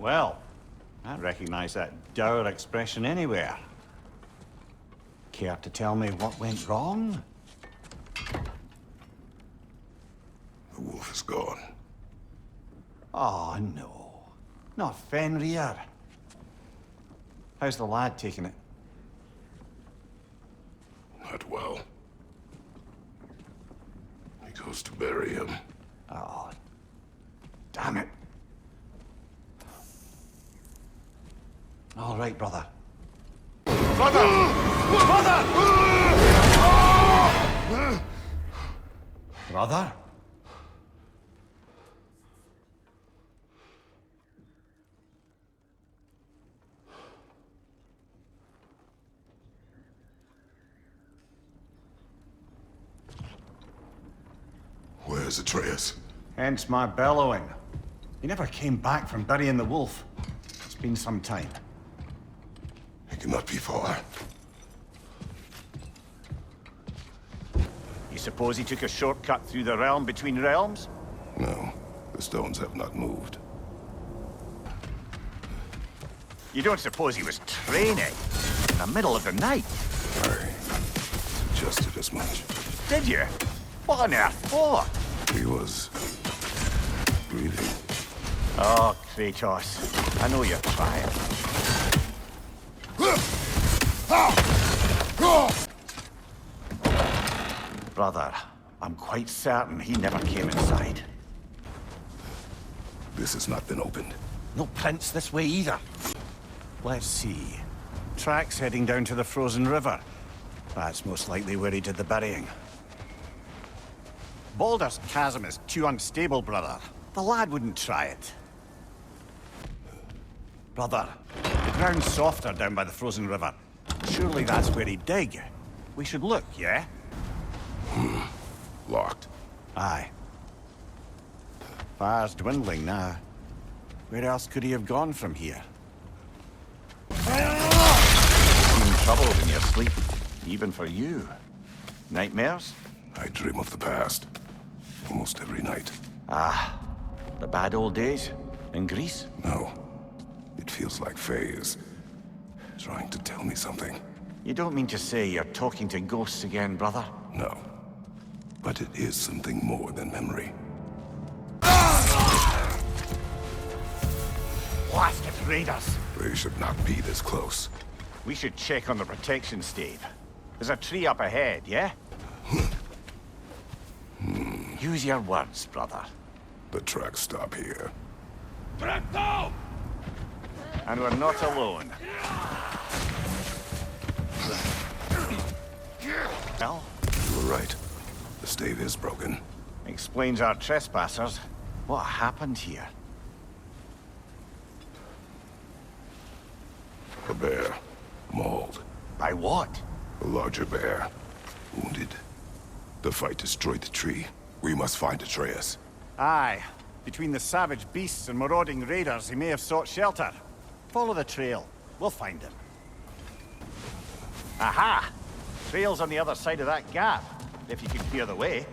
Well, I recognize that dour expression anywhere. Care to tell me what went wrong? The wolf is gone. Oh, no. Not Fenrir. How's the lad taking it? Not well. He goes to bury him. Oh, damn it. All right, brother. Brother! Brother! Brother? Where's Atreus? Hence my bellowing. He never came back from burying the wolf. It's been some time. He cannot be far. You suppose he took a shortcut through the realm between realms? No, the stones have not moved. You don't suppose he was training in the middle of the night? I suggested as much. Did you? What on earth for? He was breathing. Oh, Kratos. I know you're trying. Brother, I'm quite certain he never came inside. This has not been opened. No prints this way either. Let's see. Tracks heading down to the frozen river. That's most likely where he did the burying. Baldur's Chasm is too unstable, brother. The lad wouldn't try it. Brother, the ground's softer down by the frozen river. Surely that's where he'd dig. We should look, yeah? Locked. Aye. Fire's dwindling now. Where else could he have gone from here? You seem troubled in your sleep, even for you. Nightmares? I dream of the past. Almost every night. Ah, the bad old days? In Greece? No. It feels like Faye is trying to tell me something. You don't mean to say you're talking to ghosts again, brother? No. But it is something more than memory. Blasted raiders! They should not be this close. We should check on the protection stave. There's a tree up ahead, yeah? Use your words, brother. The tracks stop here. And we're not alone. Well, You were right. The stave is broken. explains our trespassers. What happened here? A bear. Mauled. By what? A larger bear. Wounded. The fight destroyed the tree. We must find Atreus. Aye. Between the savage beasts and marauding raiders, he may have sought shelter. Follow the trail. We'll find him. Aha! Trail's on the other side of that gap, if you can clear the way.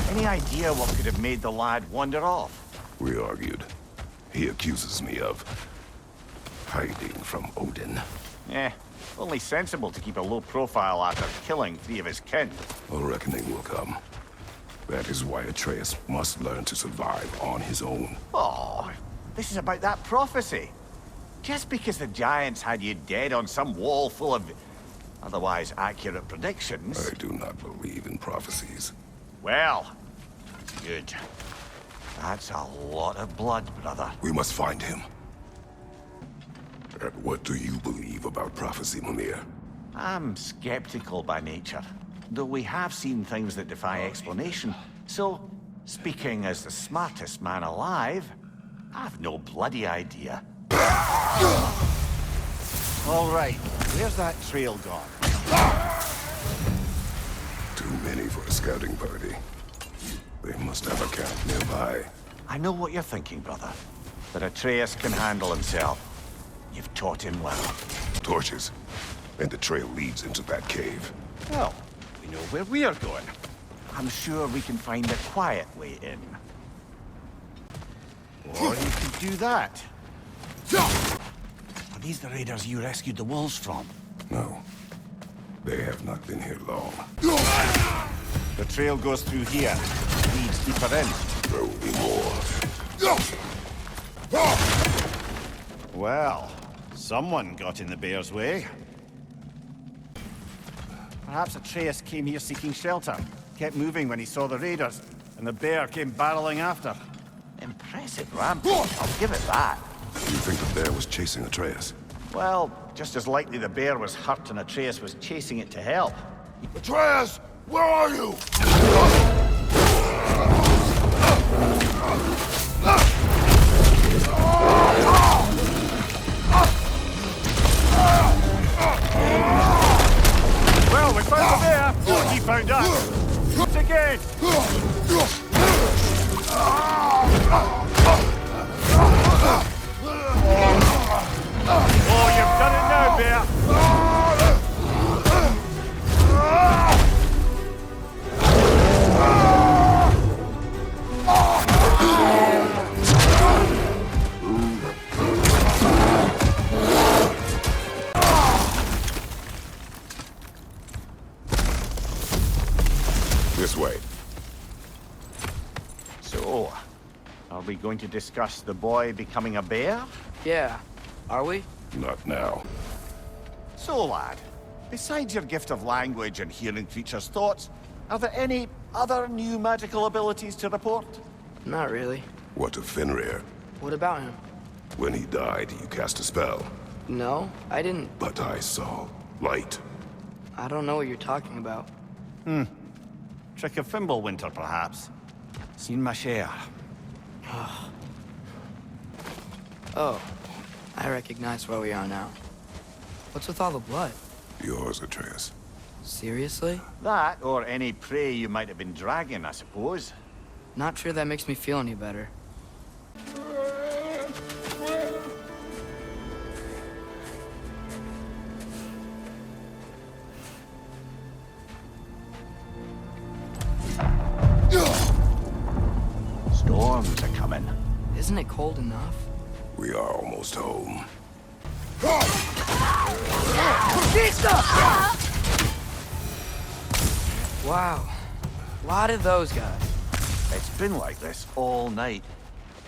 Any idea what could have made the lad wander off? We argued. He accuses me of hiding from Odin. Only sensible to keep a low profile after killing 3 of his kin. A reckoning will come. That is why Atreus must learn to survive on his own. Oh, this is about that prophecy. Just because the giants had you dead on some wall full of otherwise accurate predictions. I do not believe in prophecies. Well, good. That's a lot of blood, brother. We must find him. And what do you believe about prophecy, Mimir? I'm skeptical by nature, though we have seen things that defy explanation. So, speaking as the smartest man alive, I've no bloody idea. All right, where's that trail gone? Too many for a scouting party. They must have a camp nearby. I know what you're thinking, brother. But Atreus can handle himself. You've taught him well. Torches. And the trail leads into that cave. Well, we know where we're going. I'm sure we can find a quiet way in. Or you could do that. Are these the raiders you rescued the wolves from? No. They have not been here long. The trail goes through here. Leads deeper in. There will be more. Well, someone got in the bear's way. Perhaps Atreus came here seeking shelter, kept moving when he saw the raiders, and the bear came barreling after. Impressive rampage, I'll give it that. You think the bear was chasing Atreus? Well, just as likely the bear was hurt and Atreus was chasing it to help. Atreus! Where are you? Well, we found the bear, or he found us. Once again! Oh, you've done it now, bear! This way. So, are we going to discuss the boy becoming a bear? Yeah. Are we? Not now. So, lad, besides your gift of language and hearing creatures' thoughts, are there any other new magical abilities to report? Not really. What of Fenrir? What about him? When he died, you cast a spell. No, I didn't. But I saw light. I don't know what you're talking about. Trick of Fimbulwinter, perhaps? Seen my share. Oh, I recognize where we are now. What's with all the blood? Yours, Atreus. Seriously? That, or any prey you might have been dragging, I suppose. Not sure that makes me feel any better. Storms are coming. Isn't it cold enough? We are almost home. Wow. A lot of those guys. It's been like this all night.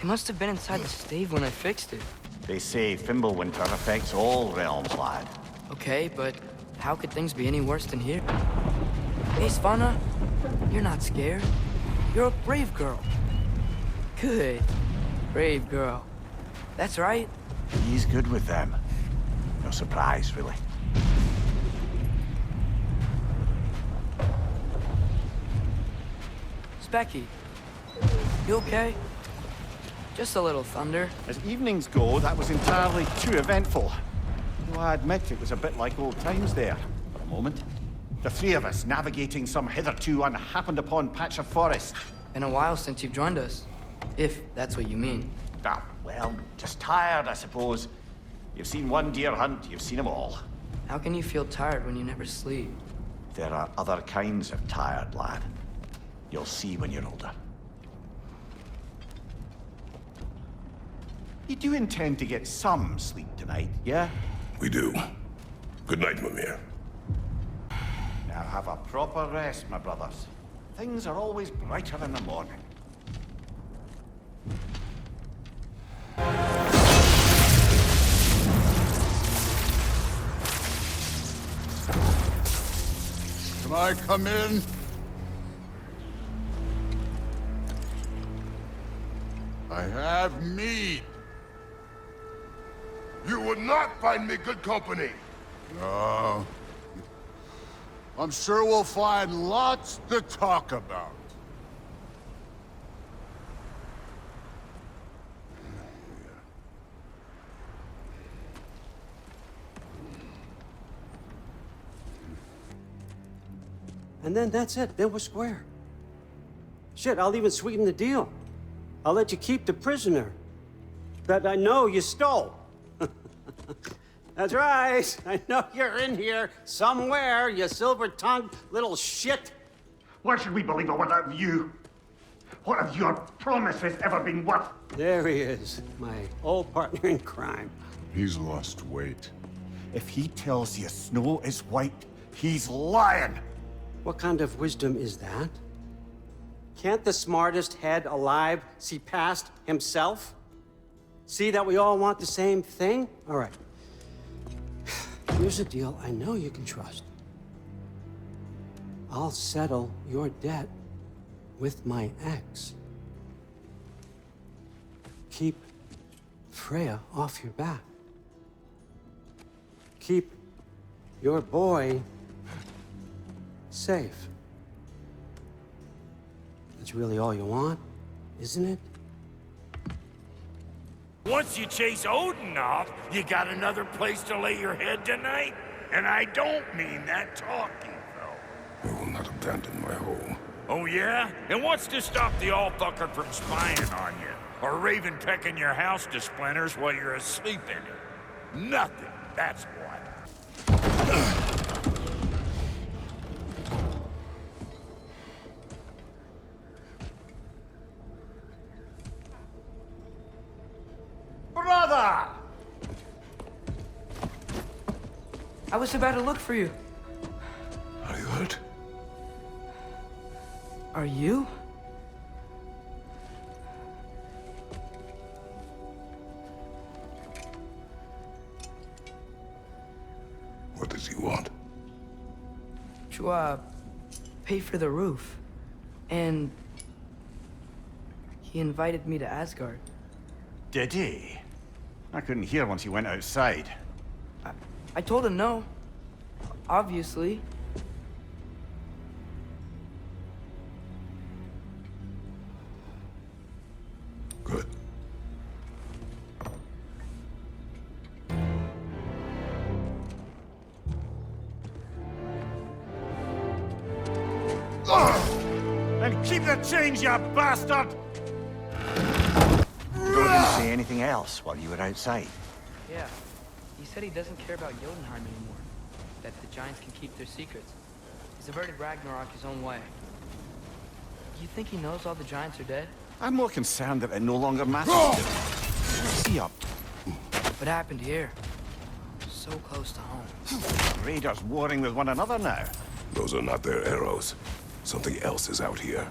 They must have been inside the stave when I fixed it. They say Fimbulwinter affects all realms, lad. Okay, but how could things be any worse than here? Hey, Svanna, you're not scared. You're a brave girl. Good. Brave girl. That's right. He's good with them. No surprise, really. Specky, you okay? Just a little thunder. As evenings go, that was entirely too eventful. Though I admit it was a bit like old times there, for a moment. The three of us navigating some hitherto unhappened-upon patch of forest. Been a while since you've joined us. If that's what you mean. Ah, well, just tired, I suppose. You've seen one deer hunt, you've seen them all. How can you feel tired when you never sleep? There are other kinds of tired, lad. You'll see when you're older. You do intend to get some sleep tonight, yeah? We do. Good night, Mimir. Now have a proper rest, my brothers. Things are always brighter in the morning. Can I come in? I have mead. You would not find me good company. No. I'm sure we'll find lots to talk about. And then that's it. Then we're square. Shit, I'll even sweeten the deal. I'll let you keep the prisoner that I know you stole. That's right. I know you're in here somewhere, you silver-tongued little shit. Why should we believe a word out of you? What have your promises ever been worth? There he is, my old partner in crime. He's lost weight. If he tells you snow is white, he's lying. What kind of wisdom is that? Can't the smartest head alive see past himself? See that we all want the same thing? All right. Here's a deal I know you can trust. I'll settle your debt with my ex. Keep Freya off your back. Keep your boy safe. That's really all you want, isn't it? Once you chase Odin off, you got another place to lay your head tonight? And I don't mean that talking, though. I will not abandon my home. Oh, yeah? And what's to stop the all-fucker from spying on you? Or Raven pecking your house to splinters while you're asleep in it? Nothing, that's what. Brother! I was about to look for you. Are you hurt? Are you? What does he want? To, pay for the roof. And he invited me to Asgard. Did he? I couldn't hear once he went outside. I told him no. Obviously. Good. And keep the change, you bastard! Didn't say anything else while you were outside. Yeah. He said he doesn't care about Jotunheim anymore. That the Giants can keep their secrets. He's averted Ragnarok his own way. You think he knows all the Giants are dead? I'm more concerned that it no longer matters. What's he up to? What happened here? So close to home. Raiders warring with one another now. Those are not their arrows. Something else is out here.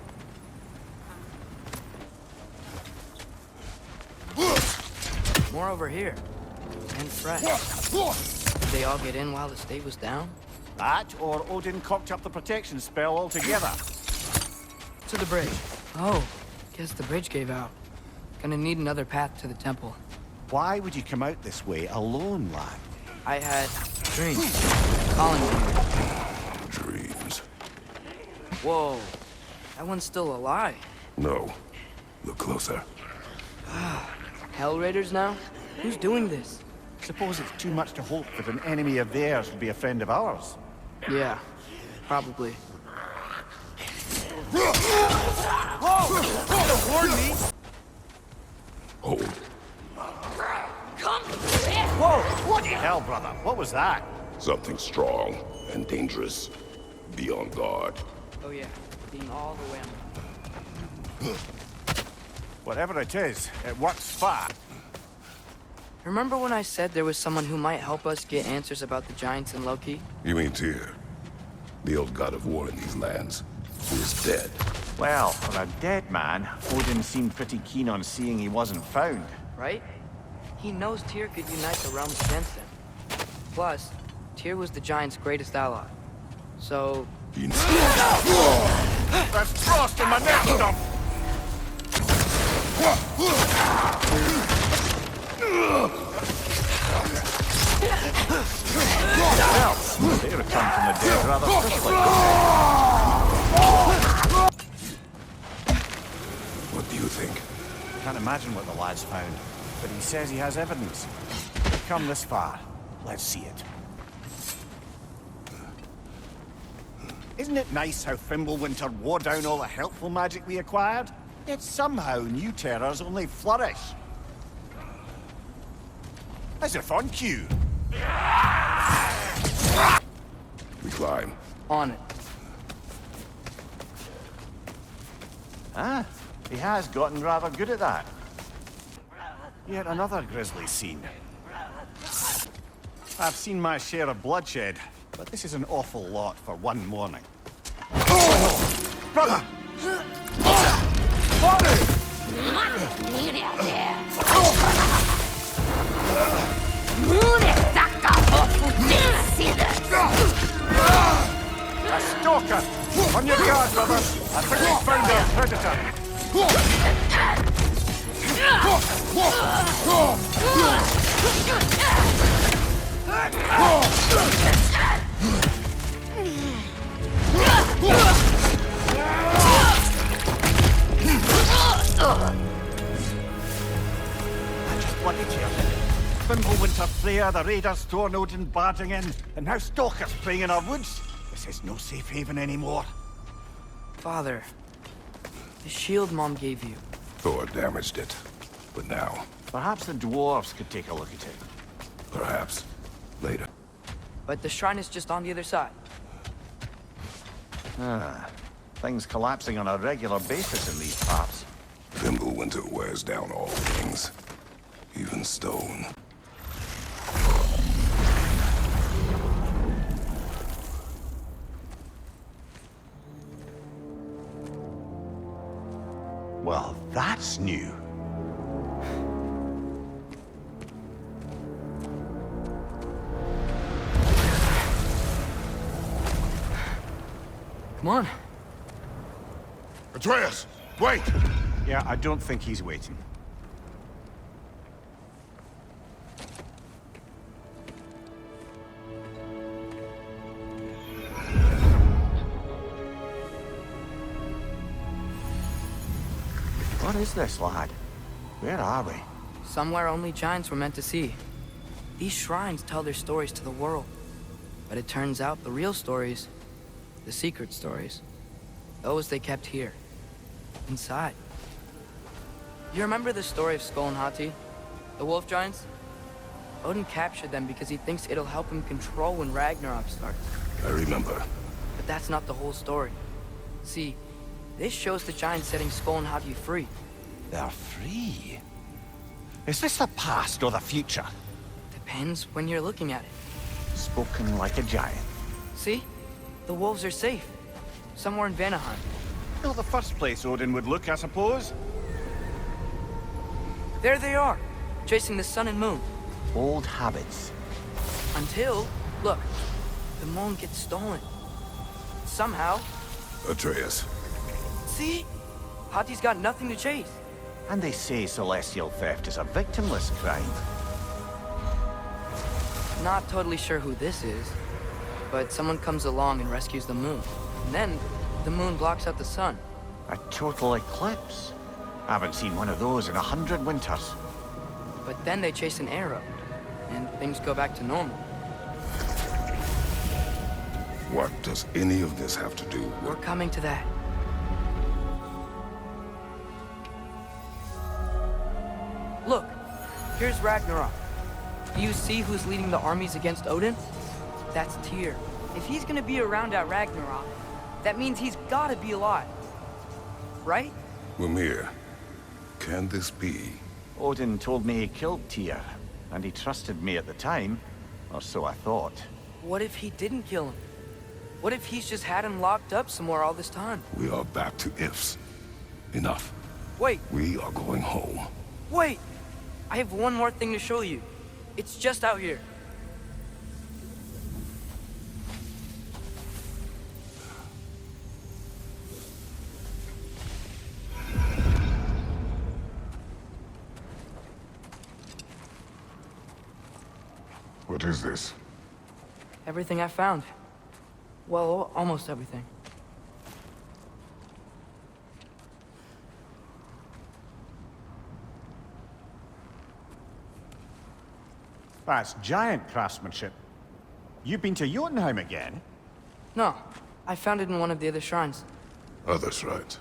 More over here. And fresh. Did they all get in while the state was down? That, or Odin cocked up the protection spell altogether. To the bridge. Oh, guess the bridge gave out. Gonna need another path to the temple. Why would you come out this way alone, lad? I had dreams. Calling me. Dreams. Whoa. That one's still alive. No. Look closer. Hell Raiders now? Who's doing this? Suppose it's too much to hope that an enemy of theirs would be a friend of ours. Yeah, probably. Warn me! Hold. Whoa! Bloody hell, brother. What was that? Something strong and dangerous. Be on guard. Oh yeah, being all the way on. Whatever it is, it works fast. Remember when I said there was someone who might help us get answers about the Giants and Loki? You mean Tyr? The old god of war in these lands, who is dead. Well, for a dead man, Odin seemed pretty keen on seeing he wasn't found. Right? He knows Tyr could unite the realms against him. Plus, Tyr was the Giants' greatest ally. So... He There's frost in my neck stump! Well, they returned from the dead rather quickly. What do you think? Can't imagine what the lad's found, but he says he has evidence. We've come this far. Let's see it. Isn't it nice how Fimbulwinter wore down all the helpful magic we acquired? Yet somehow new terrors only flourish. As if on cue. We climb. on it. Ah, He has gotten rather good at that. Yet another grisly scene. I've seen my share of bloodshed, but this is an awful lot for one morning. Brother! A stalker! On your guard, brother! I think we found our predator! I just bloody cheered. Winter Freya, the raiders, Thorn Odin barging in, and now stalkers preying in our woods. This is no safe haven anymore. Father, the shield Mom gave you. Thor damaged it. But now, Perhaps the dwarves could take a look at it. perhaps, later. But the shrine is just on the other side. Things collapsing on a regular basis in these parts. Winter wears down all things, even stone. Well, that's new. Come on. Atreus, wait! Yeah, I don't think he's waiting. What is this, lad? Where are we? Somewhere only giants were meant to see. These shrines tell their stories to the world. But it turns out the real stories, the secret stories, those they kept here, inside. You remember the story of Skull and Hati? The wolf giants? Odin captured them because he thinks it'll help him control when Ragnarok starts. I remember. But that's not the whole story. See, this shows the giants setting Skull and Hati free. They're free. Is this the past or the future? Depends when you're looking at it. Spoken like a giant. See? The wolves are safe. Somewhere in Vanaheim. Not the first place Odin would look, I suppose. There they are, chasing the sun and moon. Old habits. Until, look, the moon gets stolen. Somehow. Atreus, See? Hati's got nothing to chase. And they say celestial theft is a victimless crime. Not totally sure who this is, but someone comes along and rescues the moon. And then, the moon blocks out the sun. A total eclipse. Haven't seen one of those in 100 winters. But then they chase an arrow, and things go back to normal. what does any of this have to do with... We're coming to that. Look, here's Ragnarok. Do you see who's leading the armies against Odin? That's Tyr. If he's gonna be around at Ragnarok, that means he's gotta be alive. Right? Mimir, can this be? Odin told me he killed Tyr, and he trusted me at the time, or so I thought. What if he didn't kill him? What if he's just had him locked up somewhere all this time? We are back to ifs. Enough. Wait, We are going home. wait! I have one more thing to show you. It's just out here. What is this? Everything I found. Well, almost everything. That's giant craftsmanship. You've been to Jotunheim again? No, I found it in one of the other shrines. Others, right?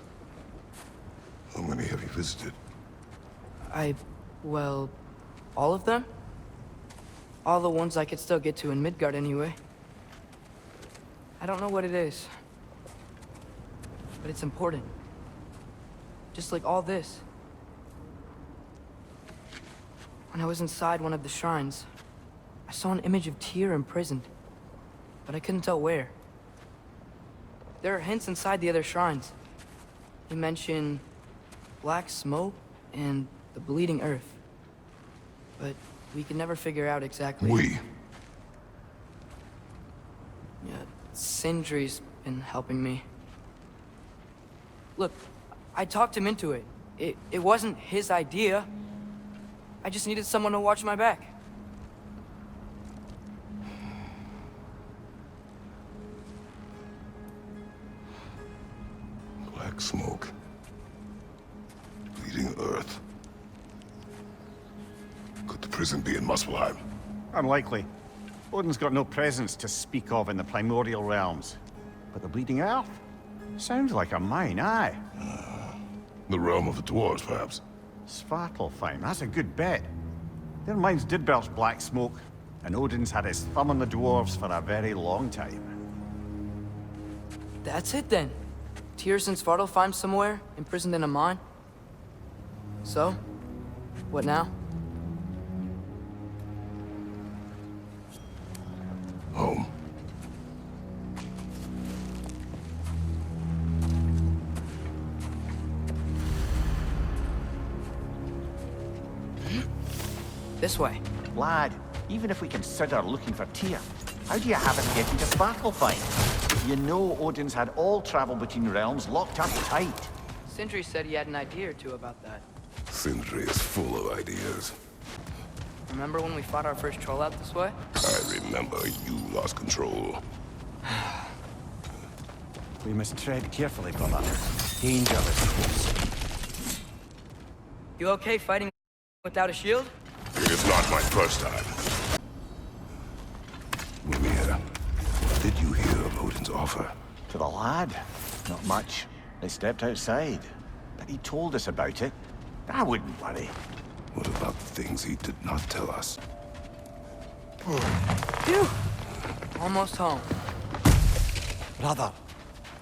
How many have you visited? Well, all of them? All the ones I could still get to in Midgard anyway. I don't know what it is. But it's important. just like all this. When I was inside one of the shrines, I saw an image of Tyr imprisoned, but I couldn't tell where. There are hints inside the other shrines. They mention black smoke and the bleeding earth. But we could never figure out exactly... Yeah, Sindri's been helping me. Look, I talked him into it. It wasn't his idea. I just needed someone to watch my back. Black smoke. Bleeding earth. Could the prison be in Muspelheim? Unlikely. Odin's got no presence to speak of in the primordial realms. But the Bleeding Earth? Sounds like a mine, aye. The realm of the dwarves, perhaps? Svartalfheim, that's a good bet. Their mines did belch black smoke, and Odin's had his thumb on the dwarves for a very long time. That's it then. Tyr's in Svartalfheim somewhere, imprisoned in a mine. So, what now? Home. This way. Lad, even if we consider looking for Tyr, how do you have him getting to Svartalfheim? You know Odin's had all travel between realms locked up tight. Sindri said he had an idea or two about that. Sindri is full of ideas. Remember when we fought our first troll out this way? I remember you lost control. We must tread carefully, brother. Danger is close. You okay fighting without a shield? It is not my first time. Mimir, did you hear of Odin's offer? To the lad? Not much. They stepped outside. But he told us about it. I wouldn't worry. What about the things he did not tell us? Phew! Almost home. Brother,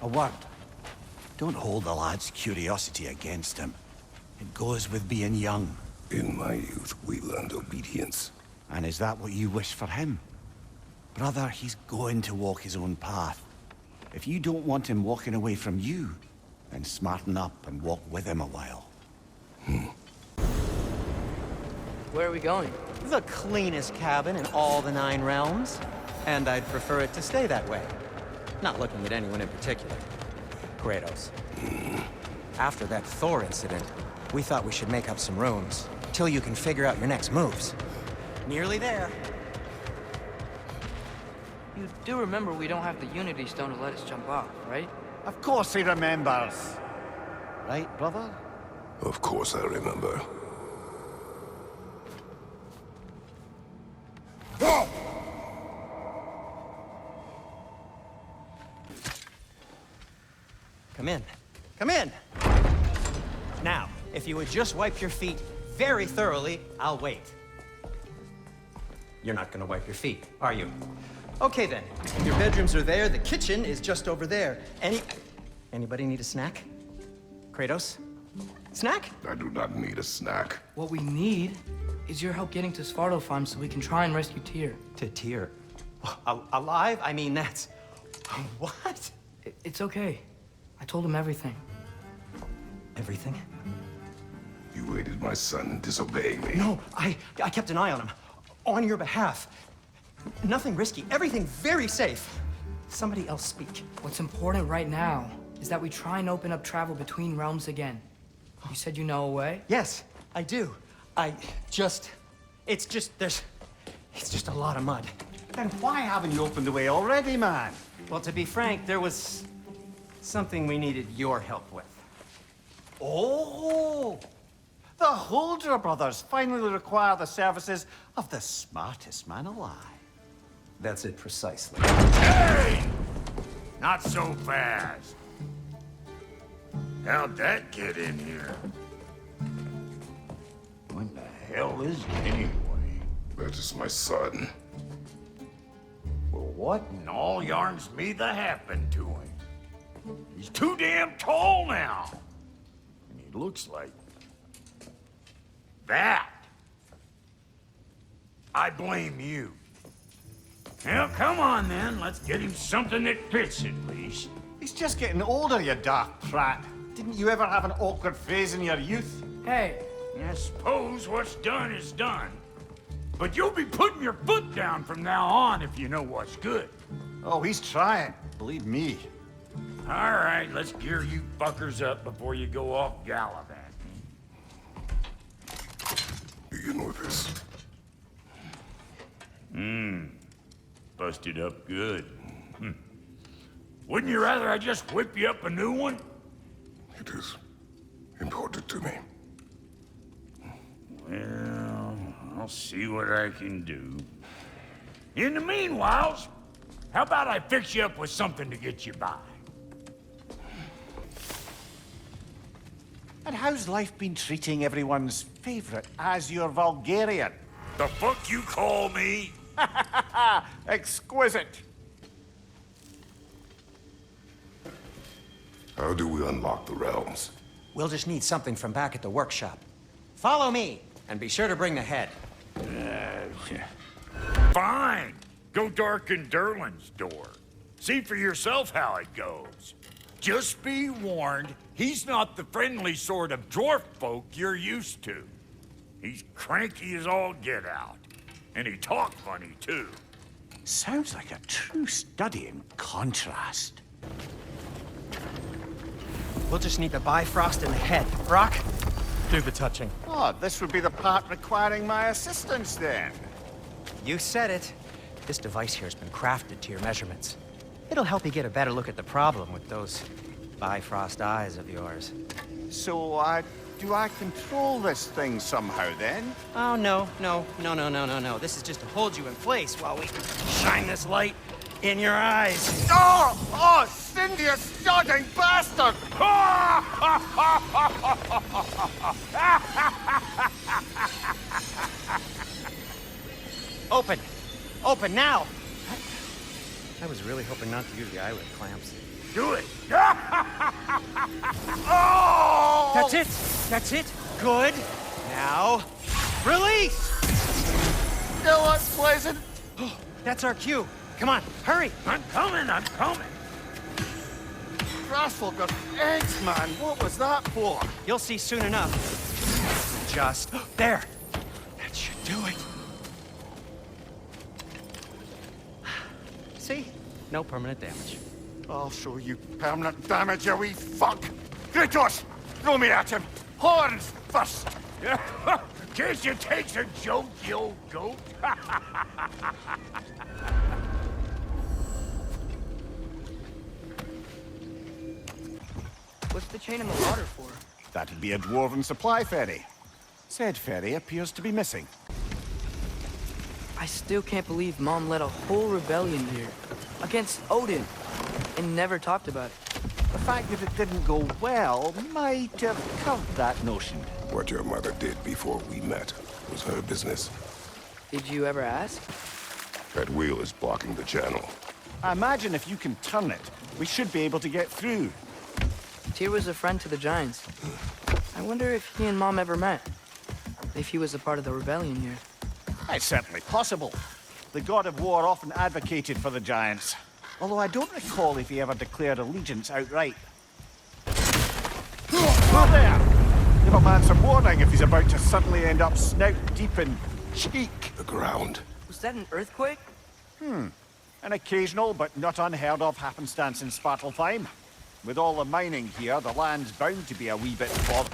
a word. Don't hold the lad's curiosity against him. It goes with being young. In my youth, we learned obedience. And is that what you wish for him? Brother, he's going to walk his own path. If you don't want him walking away from you, then smarten up and walk with him a while. Where are we going? The cleanest cabin in all the 9 realms. And I'd prefer it to stay that way. Not looking at anyone in particular. Kratos. After that Thor incident, we thought we should make up some rooms, till you can figure out your next moves. Nearly there. You do remember we don't have the Unity Stone to let us jump off, right? Of course he remembers. Right, brother? Of course I remember. Come in. Come in! Now, if you would just wipe your feet very thoroughly, I'll wait. You're not gonna wipe your feet, are you? Okay then. Your bedrooms are there, the kitchen is just over there. Anybody need a snack? Kratos? Snack? I do not need a snack. What we need is your help getting to Svartalfheim so we can try and rescue Tyr. To Tyr. Alive? I mean, that's... What? It's okay. I told him everything. Everything? You aided my son in disobeying me. No, I kept an eye on him. On your behalf. Nothing risky. Everything very safe. Somebody else speak. What's important right now is that we try and open up travel between realms again. You said you know a way? Yes, I do. It's just a lot of mud. Then why haven't you opened the way already, man? Well, to be frank, there was something we needed your help with. Oh! The Holder brothers finally require the services of the smartest man alive. That's it precisely. Hey! Not so fast. How'd that get in here? What the hell is it anyway? That is my son. Well, what in all yarns me that happened to him? He's too damn tall now. And he it looks like. That! I blame you. Well, come on then. Let's get him something that fits at least. He's just getting older, you dark prat. Didn't you ever have an awkward phase in your youth? Hey, I suppose what's done is done. But you'll be putting your foot down from now on if you know what's good. Oh, he's trying. Believe me. All right, let's gear you fuckers up before you go off gallivanting. Begin with this. Busted up good. Wouldn't you rather I just whip you up a new one? It is important to me. Well, I'll see what I can do. In the meanwhile, how about I fix you up with something to get you by? And how's life been treating everyone's favorite Azure Vulgarian? The fuck you call me? Exquisite. How do we unlock the realms? We'll just need something from back at the workshop. Follow me, and be sure to bring the head. Fine. Go darken Derlin's door. See for yourself how it goes. Just be warned, he's not the friendly sort of dwarf folk you're used to. He's cranky as all get out. And he talks funny, too. Sounds like a true study in contrast. We'll just need the Bifrost in the head. Brock, do the touching. Oh, this would be the part requiring my assistance then. You said it. This device here has been crafted to your measurements. It'll help you get a better look at the problem with those Bifrost eyes of yours. So, do I control this thing somehow then? Oh, no. This is just to hold you in place while we shine this light in your eyes. Oh, Cindy, you sodding bastard! Open! Open now! I was really hoping not to use the eyelid clamps. Do it! That's it! That's it! Good! Now, release! Still unpleasant. That's our cue. Come on, hurry! I'm coming! Grasshopper eggs, man. What was that for? You'll see soon enough. Just there. That should do it. See? No permanent damage. I'll show you permanent damage, you wee fuck. Kratos, throw me at him. Horns first. Guess you takes a joke, you old goat. what's the chain in the water for? That'd be a dwarven supply ferry. Said ferry appears to be missing. I still can't believe Mom led a whole rebellion here. Against Odin. And never talked about it. The fact that it didn't go well might have curved that notion. What your mother did before we met was her business. Did you ever ask? That wheel is blocking the channel. I imagine if you can turn it, we should be able to get through. Tyr was a friend to the Giants. I wonder if he and Mom ever met. If he was a part of the rebellion here. It's certainly possible. The god of war often advocated for the Giants. Although I don't recall if he ever declared allegiance outright. Oh, there! Give a man some warning if he's about to suddenly end up snout deep in cheek. The ground. Was that an earthquake? An occasional but not unheard of happenstance in Svartalfheim. With all the mining here, the land's bound to be a wee bit bothered.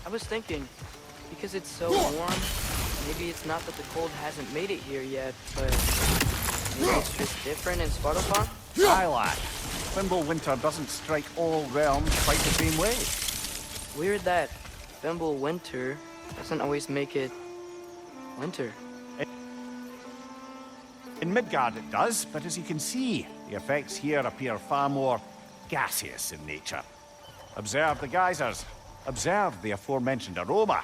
I was thinking, because it's so warm, maybe it's not that the cold hasn't made it here yet, but maybe it's just different in Svartalfheim? Aye, lad. Thimble winter doesn't strike all realms quite the same way. Weird that Thimble winter doesn't always make it winter. In Midgard it does, but as you can see, the effects here appear far more gaseous in nature. Observe the geysers. Observe the aforementioned aroma.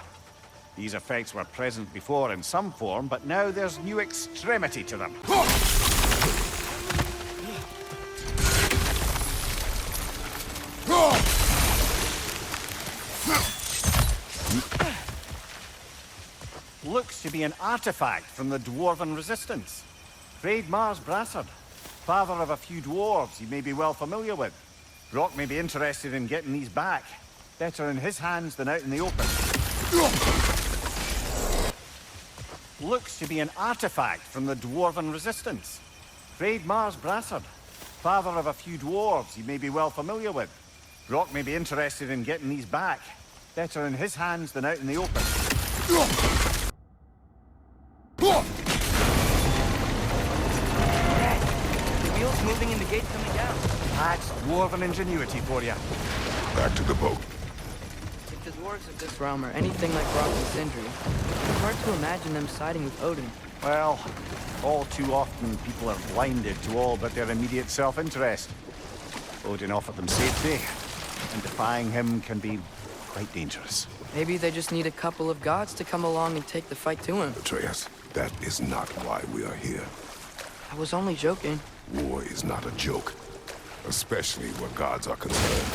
These effects were present before in some form, but now there's new extremity to them. to be an artifact from the Dwarven Resistance. Frayed Mars Brassard, father of a few dwarves you may be well familiar with. Brock may be interested in getting these back. Better in his hands than out in the open. Looks to be an artifact from the Dwarven Resistance. Frayed Mars Brassard, father of a few dwarves you may be well familiar with. Brock may be interested in getting these back. Better in his hands than out in the open. The wheels moving and the gate coming down. That's dwarven ingenuity for you. Back to the boat. If the dwarves of this realm are anything like Brock and Sindri, it's hard to imagine them siding with Odin. Well, all too often people are blinded to all but their immediate self-interest. Odin offered them safety, and defying him can be quite dangerous. Maybe they just need a couple of gods to come along and take the fight to him. Atreus, that is not why we are here. I was only joking. War is not a joke, especially where gods are concerned.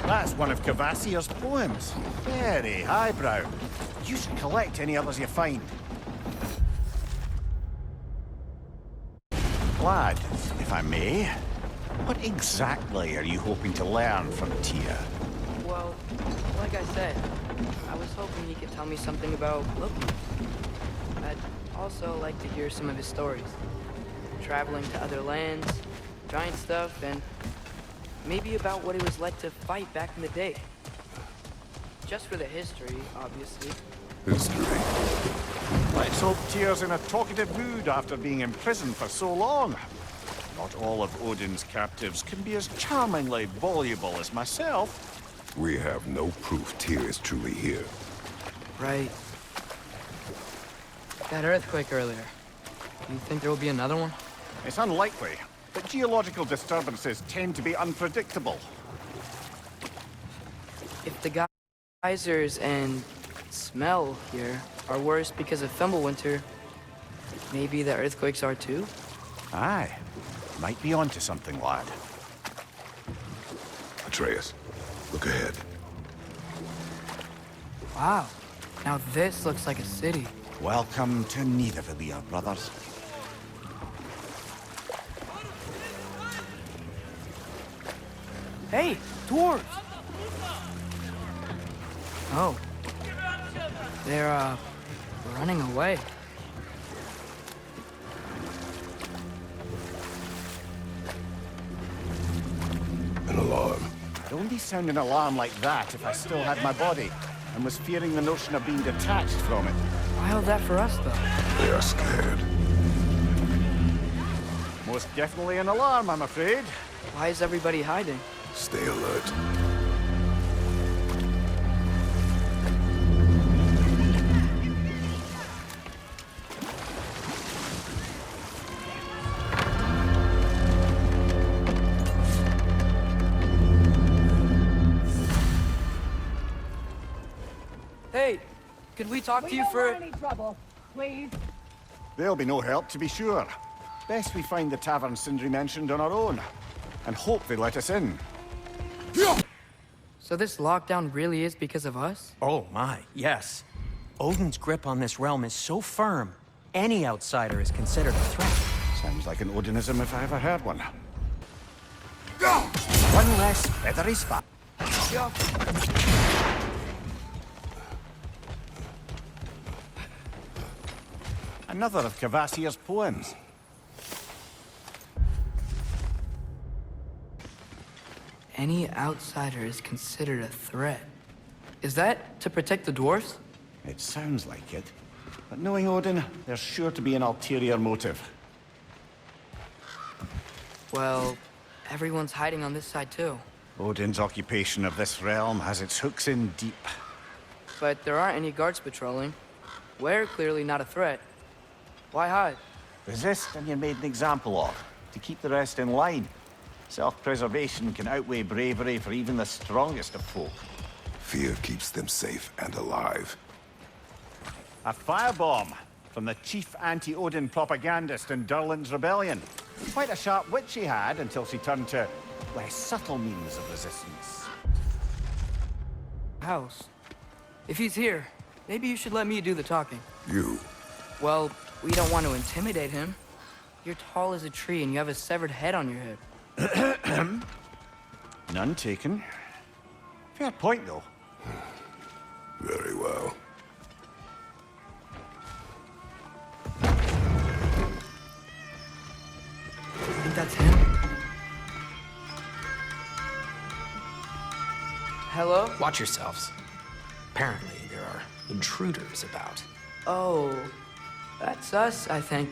That's one of Kvasir's poems. Very highbrow. You should collect any others you find. Lad, if I may, what exactly are you hoping to learn from Tyr? Well, like I said, I was hoping he could tell me something about Loki. I'd also like to hear some of his stories. Traveling to other lands, giant stuff, and maybe about what it was like to fight back in the day. Just for the history, obviously. History. Let's hope Tyr's in a talkative mood after being imprisoned for so long. Not all of Odin's captives can be as charmingly voluble as myself. We have no proof Tyr is truly here. Right. That earthquake earlier. Do you think there will be another one? It's unlikely, but geological disturbances tend to be unpredictable. If the geysers and smell here are worse because of Fimbulwinter, maybe the earthquakes are too? Aye. Might be onto something, lad. Atreus, look ahead. Wow. Now this looks like a city. Welcome to Nidavellir, brothers. Hey, dwarves! Oh. They're, running away. An alarm. I'd only sound an alarm like that if I still had my body, and was fearing the notion of being detached from it. Why all that for us, though? They are scared. Most definitely an alarm, I'm afraid. Why is everybody hiding? Stay alert. Hey, could we talk to you for... any trouble, please. There'll be no help, to be sure. Best we find the tavern Sindri mentioned on our own, and hope they let us in. So this lockdown really is because of us? Oh my, yes. Odin's grip on this realm is so firm, any outsider is considered a threat. Sounds like an Odinism if I ever heard one. One less feathery spot. Another of Kvasir's poems. Any outsider is considered a threat. Is that to protect the dwarfs? It sounds like it. But knowing Odin, there's sure to be an ulterior motive. Well, everyone's hiding on this side too. Odin's occupation of this realm has its hooks in deep. But there aren't any guards patrolling. We're clearly not a threat. Why hide? Resist and you're made an example of, to keep the rest in line. Self-preservation can outweigh bravery for even the strongest of folk. Fear keeps them safe and alive. A firebomb from the chief anti-Odin propagandist in Durlin's rebellion. Quite a sharp wit she had until she turned to less subtle means of resistance. House. If he's here, maybe you should let me do the talking. You. Well, we don't want to intimidate him. You're tall as a tree and you have a severed head on your head. None taken. Fair point, though. Very well. I think that's him. Hello? Watch yourselves. Apparently, there are intruders about. Oh, that's us, I think.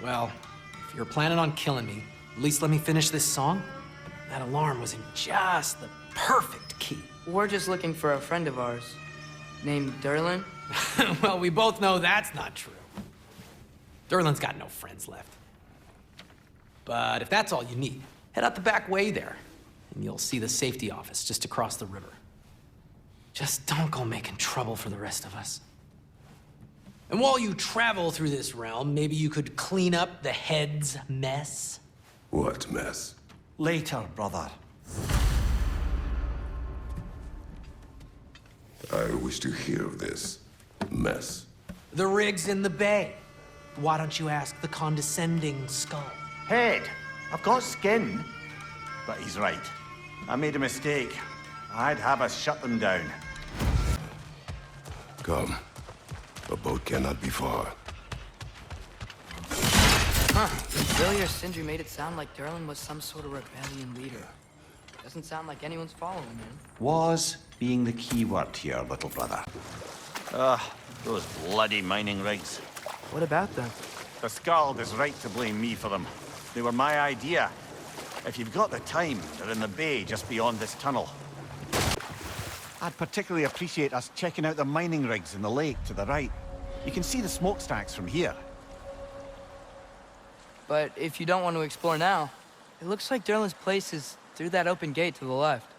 Well, if you're planning on killing me, at least let me finish this song. That alarm was in just the perfect key. We're just looking for a friend of ours named Derlin. Well, we both know that's not true. Derlin's got no friends left. But if that's all you need, head out the back way there, and you'll see the safety office just across the river. Just don't go making trouble for the rest of us. And while you travel through this realm, maybe you could clean up the head's mess? What mess? Later, brother. I wish to hear of this mess. The rig's in the bay. Why don't you ask the condescending skull? Head, I've got skin. But he's right. I made a mistake. I'd have us shut them down. Come. A boat cannot be far. Huh. Earlier, Sindri made it sound like Derlin was some sort of rebellion leader. Doesn't sound like anyone's following him. Was being the key word here, little brother. Those bloody mining rigs. What about them? The Skald is right to blame me for them. They were my idea. If you've got the time, they're in the bay just beyond this tunnel. I'd particularly appreciate us checking out the mining rigs in the lake to the right. You can see the smokestacks from here. But if you don't want to explore now, it looks like Derlin's place is through that open gate to the left.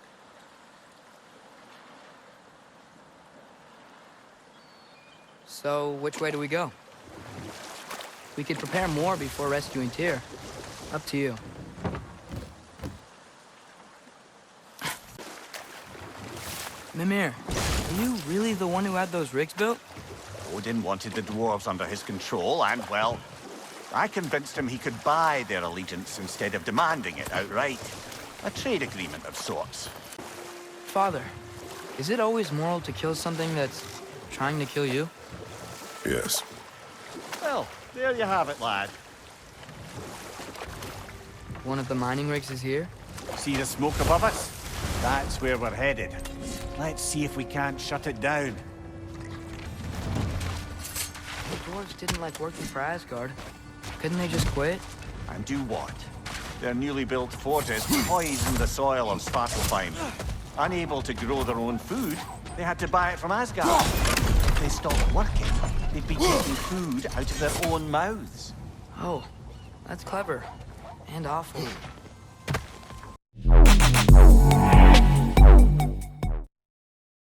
So, which way do we go? We could prepare more before rescuing Tyr. Up to you. Mimir, are you really the one who had those rigs built? Odin wanted the dwarves under his control, and, well, I convinced him he could buy their allegiance instead of demanding it outright. A trade agreement of sorts. Father, is it always moral to kill something that's trying to kill you? Yes. Well, there you have it, lad. One of the mining rigs is here? See the smoke above us? That's where we're headed. Let's see if we can't shut it down. The dwarves didn't like working for Asgard. Couldn't they just quit? And do what? Their newly built forges poisoned the soil of Svartalfheim. Unable to grow their own food, they had to buy it from Asgard. If they stopped working, they'd be taking food out of their own mouths. Oh, that's clever. And awful.